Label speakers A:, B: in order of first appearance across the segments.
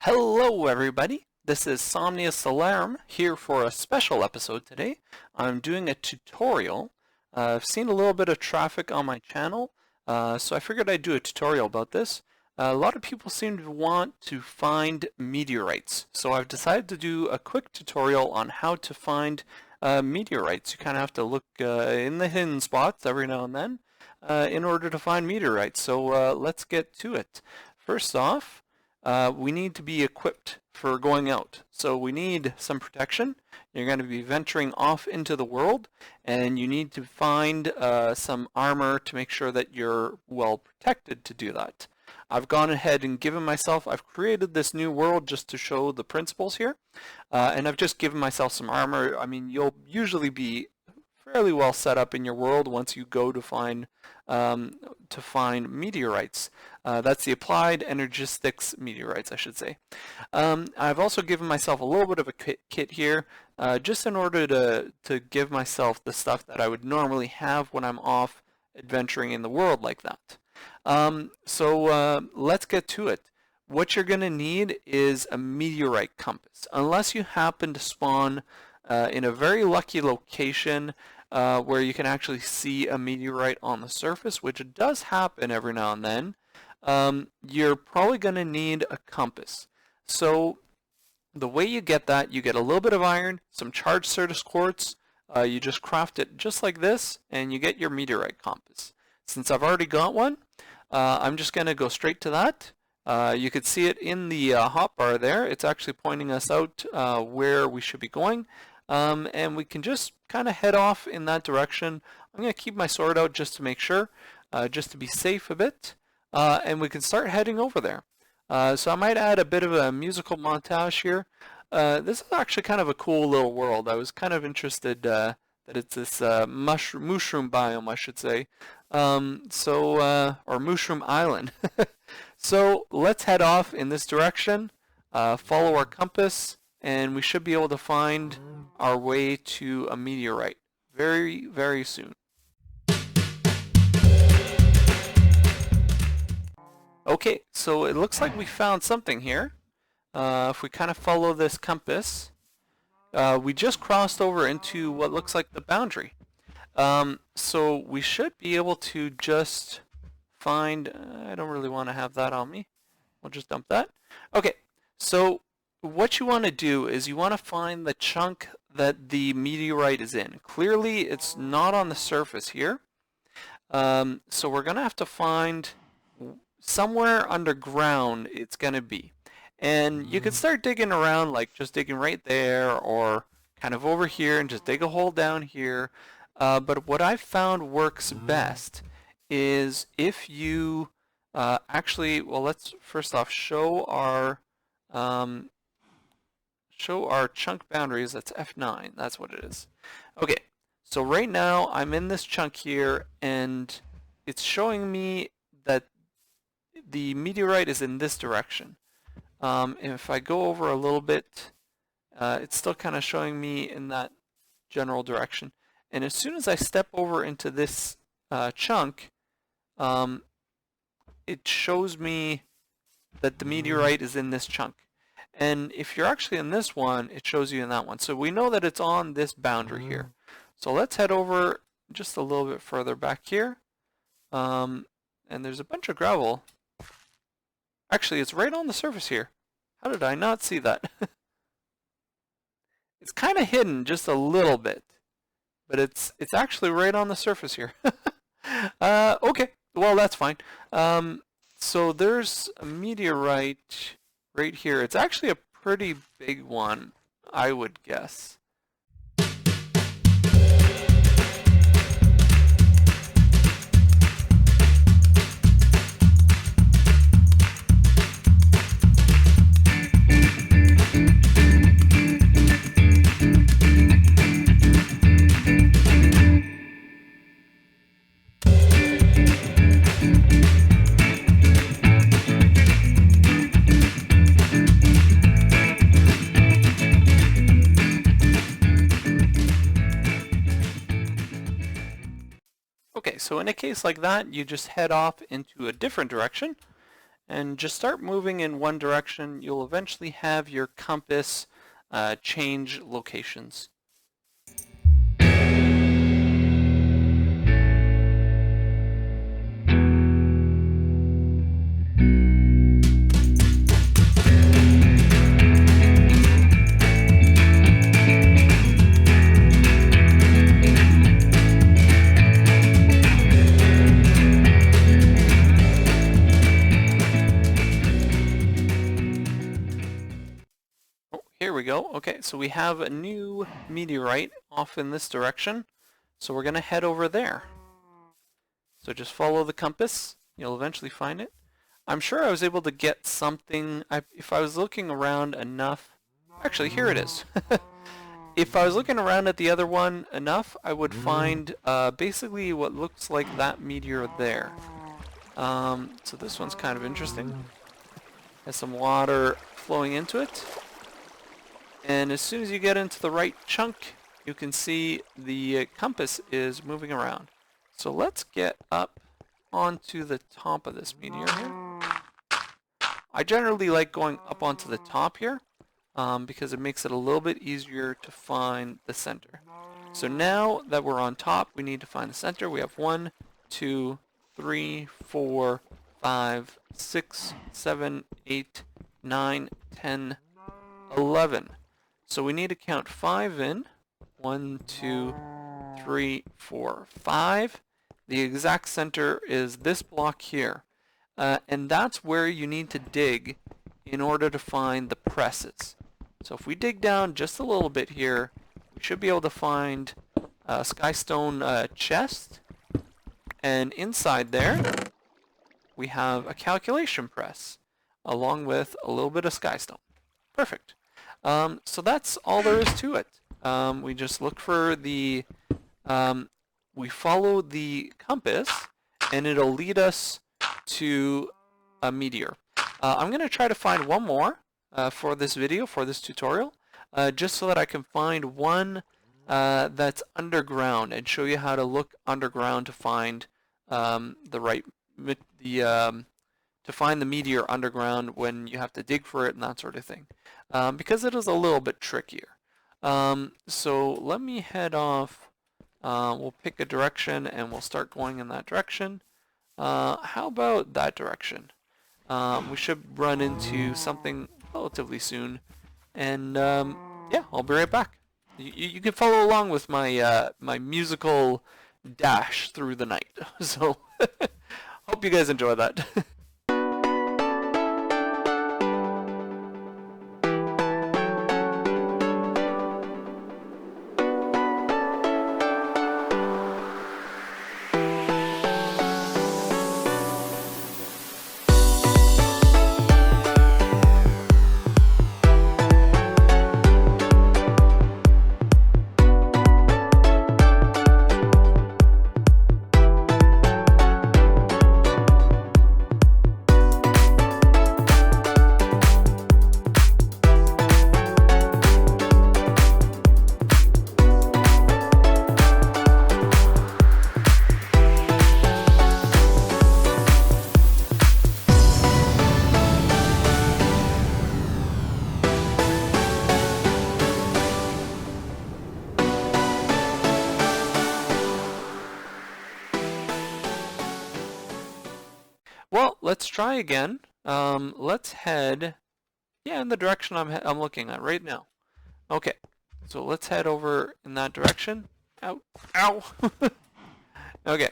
A: Hello everybody, this is Somnius Alarm here for a special episode today. I'm doing a tutorial. I've seen a little bit of traffic on my channel, so I figured I'd do a tutorial about this. A lot of people seem to want to find meteorites, so I've decided to do a quick tutorial on how to find meteorites. You kind of have to look in the hidden spots every now and then in order to find meteorites, so let's get to it. First off, we need to be equipped for going out. So we need some protection. You're going to be venturing off into the world, and you need to find some armor to make sure that you're well protected to do that. I've gone ahead and I've created this new world just to show the principles here, and I've just given myself some armor. I mean, you'll usually be fairly well set up in your world once you go to find meteorites. That's the Applied Energistics meteorites, I should say. I've also given myself a little bit of a kit here, just in order to give myself the stuff that I would normally have when I'm off adventuring in the world like that. So let's get to it. What you're going to need is a meteorite compass. Unless you happen to spawn in a very lucky location where you can actually see a meteorite on the surface, which does happen every now and then, you're probably going to need a compass. So the way you get that, you get a little bit of iron, some charged Certus quartz, you just craft it just like this, and you get your meteorite compass. Since I've already got one, I'm just going to go straight to that. You could see it in the hotbar there. It's actually pointing us out where we should be going. And we can just kind of head off in that direction. I'm going to keep my sword out just to make sure, just to be safe a bit. And we can start heading over there. So I might add a bit of a musical montage here. This is actually kind of a cool little world. I was kind of interested that it's this mushroom biome, I should say. Or mushroom island. So let's head off in this direction, follow our compass, and we should be able to find our way to a meteorite very, very soon. Okay, so it looks like we found something here. If we kind of follow this compass, we just crossed over into what looks like the boundary. So we should be able to just find, I don't really want to have that on me. We'll just dump that. Okay, so what you want to do is you want to find the chunk that the meteorite is in. Clearly it's not on the surface here. So we're going to have to find somewhere underground it's going to be. And you could start digging around, like just digging right there or kind of over here and just dig a hole down here. But what I've found works best is if you actually, well, let's first off show our chunk boundaries. That's F9. That's what it is. Okay, so right now I'm in this chunk here, and it's showing me that the meteorite is in this direction. And if I go over a little bit, it's still kind of showing me in that general direction. And as soon as I step over into this chunk, it shows me that the meteorite is in this chunk. And if you're actually in this one, it shows you in that one. So we know that it's on this boundary here. So let's head over just a little bit further back here. And there's a bunch of gravel. Actually, it's right on the surface here. How did I not see that? It's kind of hidden just a little bit. But it's actually right on the surface here. Okay, well that's fine. So there's a meteorite right here. It's actually a pretty big one, I would guess. Okay, so in a case like that, you just head off into a different direction, and just start moving in one direction. You'll eventually have your compass change locations. Here we go. Okay, so we have a new meteorite off in this direction. So we're going to head over there. So just follow the compass. You'll eventually find it. I'm sure I was able to get something. If I was looking around enough. Actually, here it is. If I was looking around at the other one enough, I would find basically what looks like that meteor there. So this one's kind of interesting. Has some water flowing into it. And as soon as you get into the right chunk, you can see the compass is moving around. So let's get up onto the top of this meteor here. I generally like going up onto the top here because it makes it a little bit easier to find the center. So now that we're on top, we need to find the center. We have 1, 2, 3, 4, 5, 6, 7, 8, 9, 10, 11. So we need to count 5 in. 1, 2, 3, 4, 5. The exact center is this block here. And that's where you need to dig in order to find the presses. So if we dig down just a little bit here, we should be able to find a skystone chest. And inside there, we have a calculation press, along with a little bit of skystone. Perfect. So that's all there is to it. We just look for the, we follow the compass, and it'll lead us to a meteor. I'm going to try to find one more for this video, for this tutorial, just so that I can find one that's underground and show you how to look underground to find the right, to find the meteor underground when you have to dig for it and that sort of thing. Because it is a little bit trickier. So let me head off. We'll pick a direction and we'll start going in that direction. How about that direction? We should run into something relatively soon. And yeah, I'll be right back. You can follow along with my my musical dash through the night. So hope you guys enjoy that. Well, let's try again. Let's head, yeah, in the direction I'm looking at right now. Okay, so let's head over in that direction. Ow, ow. Okay.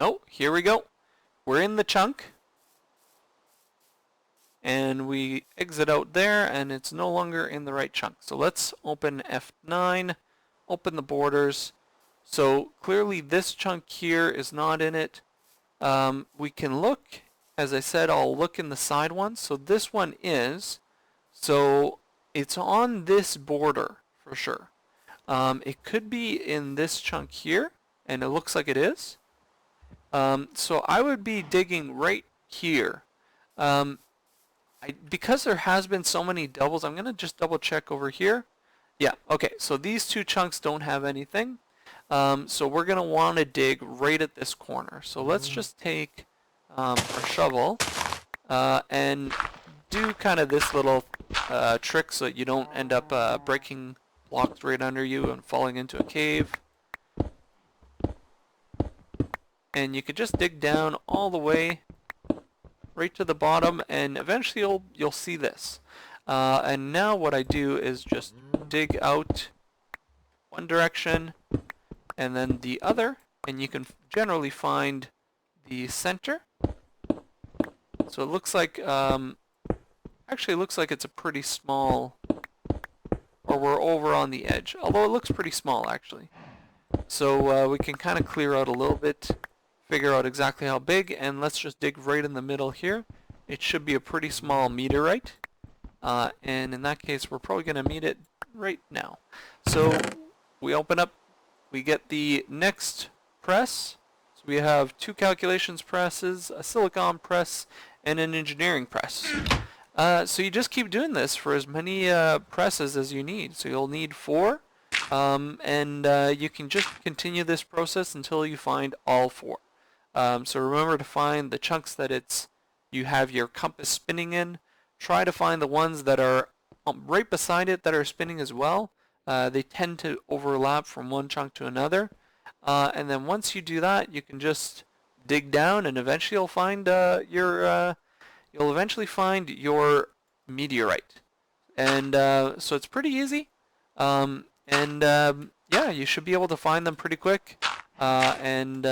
A: Oh, here we go. We're in the chunk. And we exit out there, and it's no longer in the right chunk. So let's open F9, open the borders. So clearly this chunk here is not in it. We can look, as I said, I'll look in the side ones. So this one is. So it's on this border for sure. It could be in this chunk here, and it looks like it is. So I would be digging right here. Um, because there has been so many doubles, I'm going to just double check over here. Yeah, okay, so these two chunks don't have anything. So we're going to want to dig right at this corner. So let's just take our shovel and do kind of this little trick so that you don't end up breaking blocks right under you and falling into a cave. And you could just dig down all the way right to the bottom, and eventually you'll see this. And now what I do is just dig out one direction and then the other, and you can generally find the center. So it looks like, actually it looks like it's a pretty small, or we're over on the edge, although it looks pretty small actually. So we can kind of clear out a little bit, figure out exactly how big, and let's just dig right in the middle here. It should be a pretty small meteorite, and in that case we're probably going to meet it right now. So we open up, we get the next press. So we have 2 calculations presses, a silicon press, and an engineering press. So you just keep doing this for as many presses as you need. So you'll need 4, and you can just continue this process until you find all 4. So remember to find the chunks that you have your compass spinning in. Try to find the ones that are right beside it that are spinning as well. They tend to overlap from one chunk to another. And then once you do that, you can just dig down, and eventually you'll find you'll eventually find your meteorite. And so it's pretty easy. Yeah, you should be able to find them pretty quick. And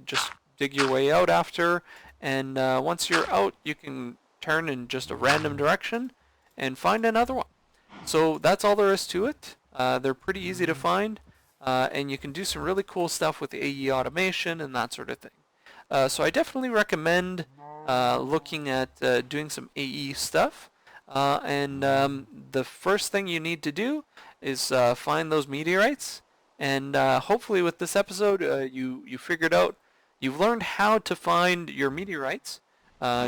A: just dig your way out after. And once you're out, you can turn in just a random direction and find another one. So that's all there is to it. They're pretty easy to find, and you can do some really cool stuff with AE automation and that sort of thing. So I definitely recommend looking at doing some AE stuff. The first thing you need to do is find those meteorites. And hopefully with this episode, you figured out, you've learned how to find your meteorites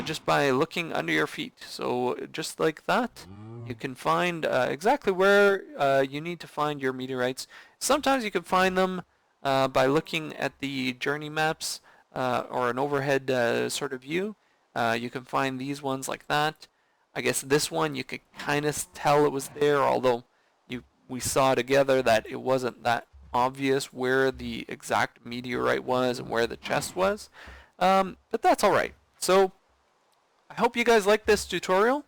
A: just by looking under your feet. So just like that, you can find exactly where you need to find your meteorites. Sometimes you can find them by looking at the journey maps or an overhead sort of view. You can find these ones like that. I guess this one you could kind of tell it was there, although we saw together that it wasn't that obvious where the exact meteorite was and where the chest was. But that's alright. So I hope you guys liked this tutorial.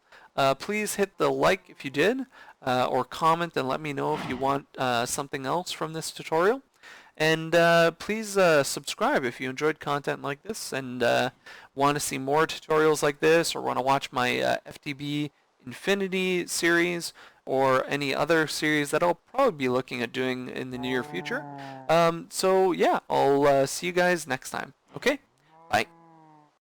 A: Please hit the like if you did, or comment and let me know if you want something else from this tutorial. And please subscribe if you enjoyed content like this and want to see more tutorials like this, or want to watch my FTB Infinity series or any other series that I'll probably be looking at doing in the near future. So yeah, I'll see you guys next time. Okay? Bye.